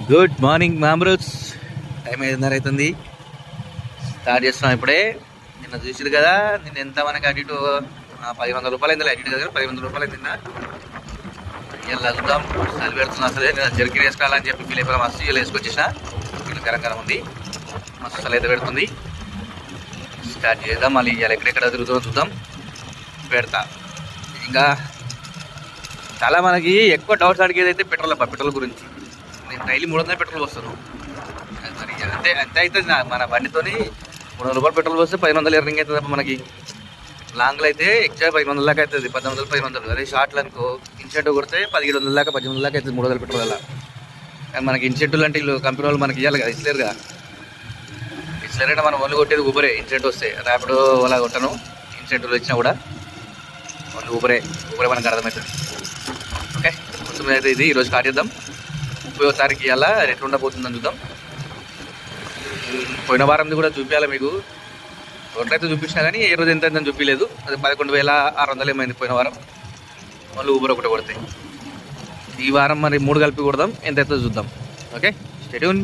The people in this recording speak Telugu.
Good morning మామ్రూట్స్. టైం 5:30 అవుతుంది. స్టార్ట్ చేస్తున్నాం ఇప్పుడే. నిన్న చూసారు కదా, నిన్న ఎంత మనకి అటు ఇటు 1,100 రూపాయలు అయింది. అటు దగ్గర 1,100 రూపాయలు అయింది. ఇలా చూద్దాం. చలి పెడుతున్నా అసలే. నేను జర్కీ వేసుకోవాలని చెప్పి పిల్లలు మస్తు ఇలా వేసుకొచ్చేసిన. ఇలా గరం ఉంది, మస్తు చలి అయితే పెడుతుంది. స్టార్ట్ చేద్దాం. మళ్ళీ ఇలా ఎక్కడెక్కడ తిరుగుతుందో చూద్దాం. పెడతా. ఇంకా చాలా మనకి ఎక్కువ డౌట్స్ అడిగేది అయితే పెట్రోల్ గురించి. నేను డైలీ 300 పెట్రోల్ పోస్తాను. మరి అంతే అవుతుంది. మన బండితోని 300 రూపాయలు పెట్రోల్ పోస్తే 1,500 ఎర్నింగ్ అవుతుంది. తప్ప మనకి లాంగ్లో అయితే ఎక్స్ట్రా 500 దాకా అవుతుంది. 1,800 500. అదే షార్ట్లు అనుకో ఇన్సెంటివ్ కొడితే 1,700 దాకా 1,800 దాకా అవుతుంది 300 పెట్రోల్ వల్ల. కానీ మనకి ఇన్సెంటివ్లు అంటే వీళ్ళు కంపెనీ వాళ్ళు మనకి ఇవ్వాలి కదా, ఇస్తలేరుగా. ఇస్తలేరంటే మనం ఓన్లీ కొట్టేది ఊబరే. ఇన్సెంటివ్ వస్తే ర్యాపిడో అలా కొట్టను. ఇన్సెంటివ్లు వచ్చినా కూడా ఓన్లీ ఊబరే మనకు అర్థమవుతుంది. ఓకే, మొత్తం అయితే ఇది ఈరోజు స్టార్ట్ చేద్దాం. 30వ తారీఖు అలా ఎట్లా ఉండబోతుందని చూద్దాం. పోయిన వారంది కూడా చూపించాలి మీకు. రోడ్లయితే చూపించినా కానీ ఏ రోజు ఎంత అని చూపించలేదు. అది 11,600 ఏమైంది పోయిన వారం. మళ్ళీ ఊబర్ ఒకటి కొడతాయి. ఈ వారం మరి 3 కలిపి కొడదాం, ఎంత అవుతుందో చూద్దాం. Okay, stay tune.